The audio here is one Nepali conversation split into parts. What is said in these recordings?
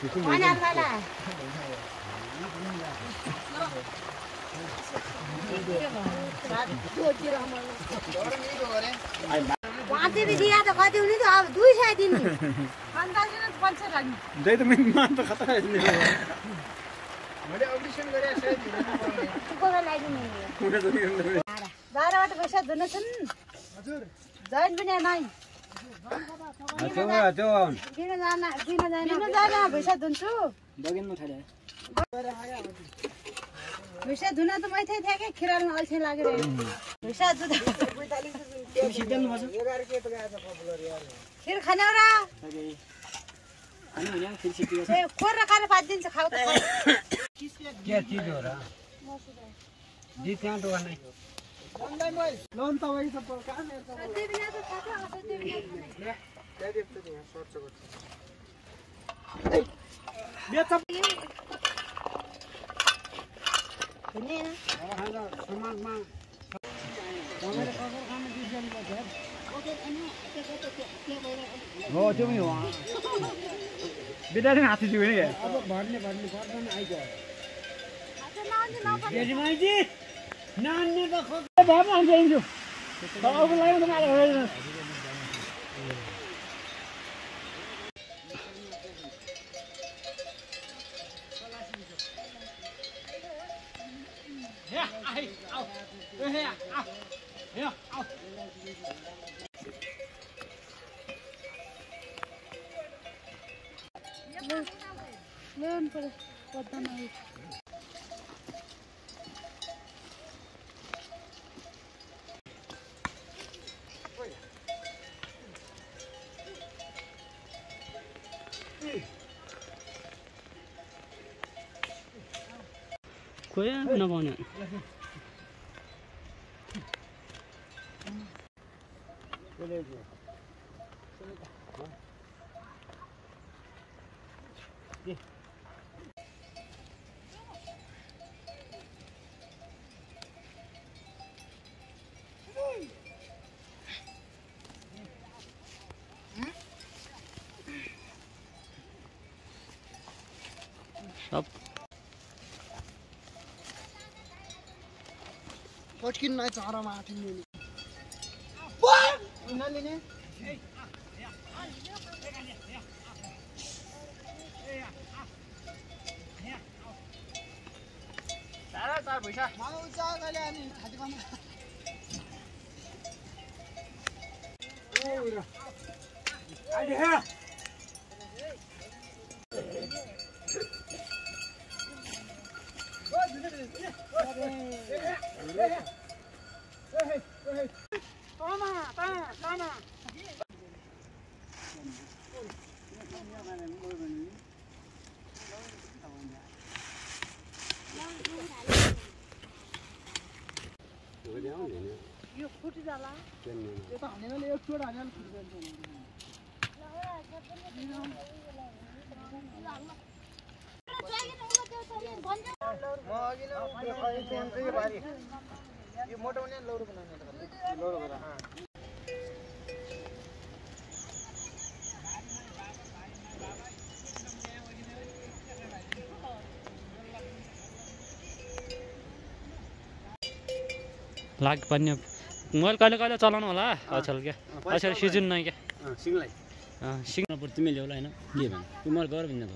पाँच भी दिया तो कति हुने त अब 200 दिनु अन्दाजले 500 लाग्ने त्यही त मान त खतरा यसले मैले अपरेसन गरे सही दिनु कोला लाइदिनु पुरा जति 12 वटा पैसा दिनु छन् हजुर जइन पनि नै किन जाना पैसा दिन्छु बगिन थाले पैसा धुन त मै थिए के खिरालमा अल्छे लागेर पैसा दुध सिद्धन बस 11 के पकाएछ पपुलर यार खिर खाने र अनि हुने फेरि सिद्धि ए कोर र खाने 5 दिन छ खाऊ त के चीज हो र दी त्यहाँ तो नै भन्दै मै लोन त वही सब कहाँ मेरो त सधैँ बिना त थाहा छ सधैँ बिना त्यही त यहाँ सर्च गर्छ बेच हुने समाजमा तपाईले ककर खाने डिसिजन गर्छ हो त्यो पनि हो बिदाले हात दियो नि अब भर्ने पर्दैन आइज बेजीमाइजी नान्ने त खोज्दै भए पनि आइदिन्छु अबको लागि त मारे होइन लेन पर पता नहीं कोही नपाउने सब पटकिन नै चारामा आथिन नि उनीले नि सारा चार पैसा माउ उचा गले अनि खाती काम ओ र आइले हे यो फुट जाला यो त हानेले एक चोट हानेले फुट जान्छ म अघि नै भारी यो मोटो हुने लौरो बनाउने त लौरो गरा लाग पर्ने मैले कहिले कहिले चलाउनु होला अचल क्या अचल सिजन नै क्या सिङलाई सिङ पर तिमीले होला हैन के भन् तिमीले गर भन्ने त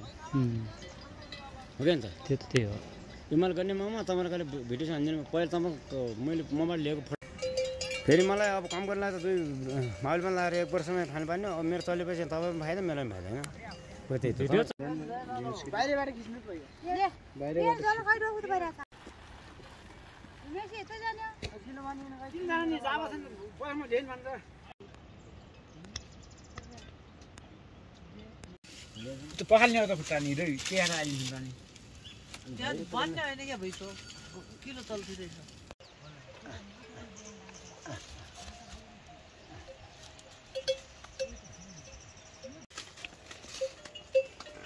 हो के नि त त्यही हो तिमीले गर्ने मामा तपाईले कहिले भिडियो हान्दिनु पहिला तपाईको मैले मोबाइल लिएको फेरि मलाई अब काम गर्नलाई त दुई मोबाइलमा लाएर एक वर्षमै खानु पर्ने अब मेरो चलेपछि तपाईँ फाइदा मेरो पनि फाइदा हैन हो त्यही भिडियो बाहिरबाट खिच्नु पर्यो ले बाहिरबाट जल खाइरहेको त बाहिर मेसी यता जाने किन मानिन गाई किन जाने जाबछन् बसमा ढेन भन्छ त्यो पखाल्ने हो त खुट्टा नि रे के आएर आइदिन्छ नि त्यहाँ भन्ने हैन के भइसो किन चल्थिदैछ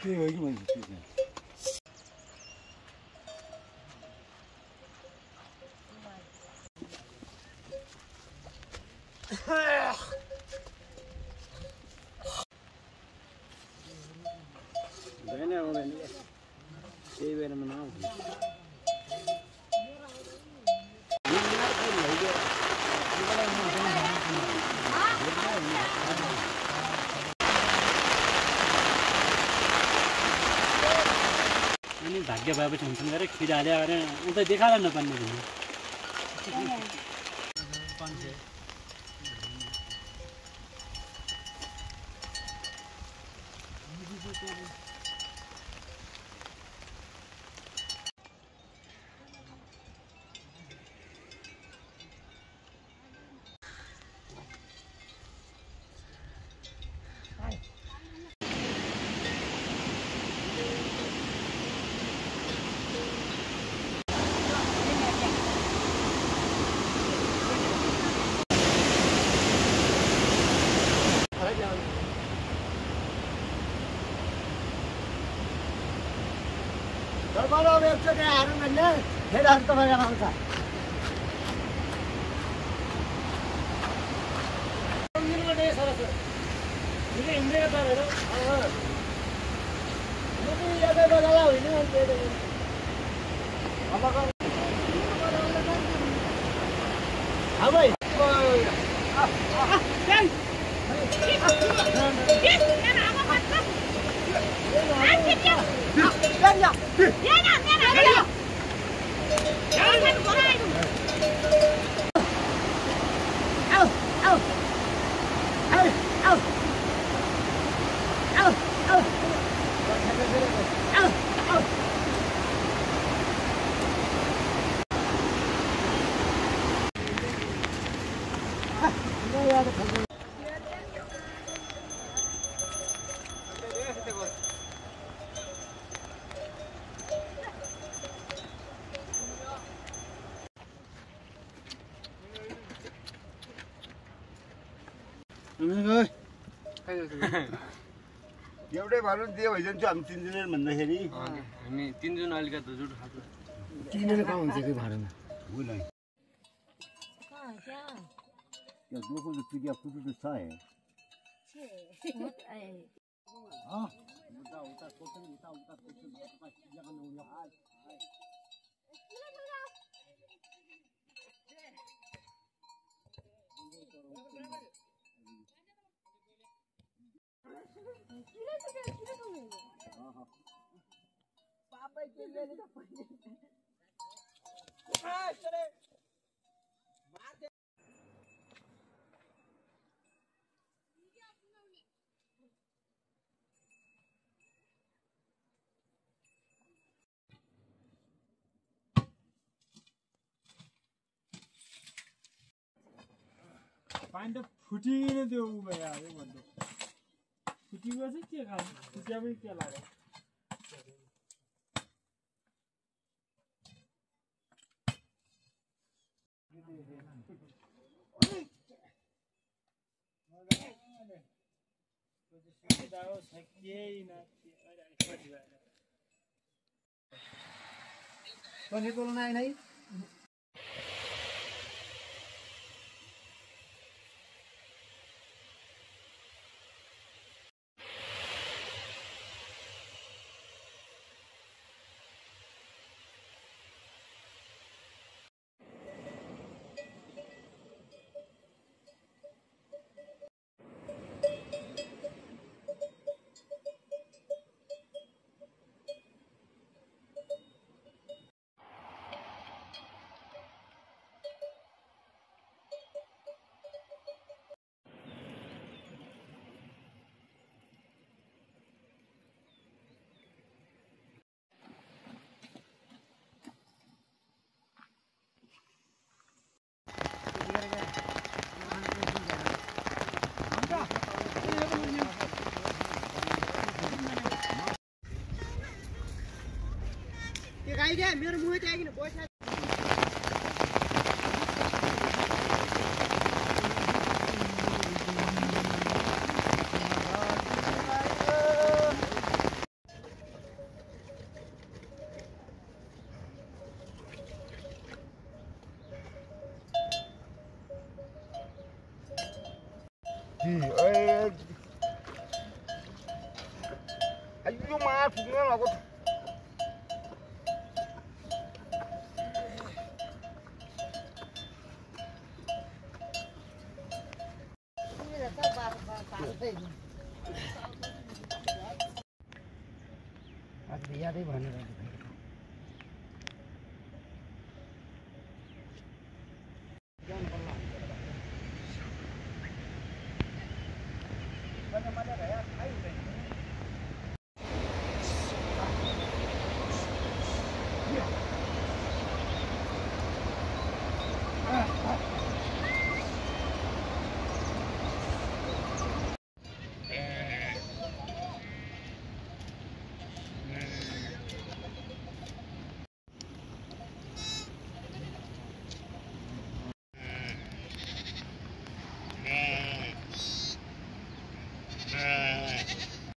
के हो कि मैले भाग्य भएपछि हुन्छन् गरे खिर हाल्यो भने अन्त देखाएर नपान्ने भन्ने Kalau website hari mana, head harus terbayar bangsa. Ini mana ya salah satu. Ini India kan ada. Ini ada berapa ini ada. Apa kan? Apa? एउटै भनौँ दियो भइजान्छ हामी 3 जना भन्दाखेरि हामी 3 जना अलिकति हजुर खान्छ 3 जना कहाँ हुन्छ त्यो भाडामा हो नै यो दोको जो पिडिया फुटु त छ है उता कोसन जग्गा नउला पानी त फुटिने त्यो उ भयो आयो भन्दै फुटिको चाहिँ के खानु फुटिया पनि के लाग्यो पनि बोल्न आएन है आइडिया मेरो मुहे चाहिँ आइकिन पैसा ayo maaf punya aku आज बिहानै भनेर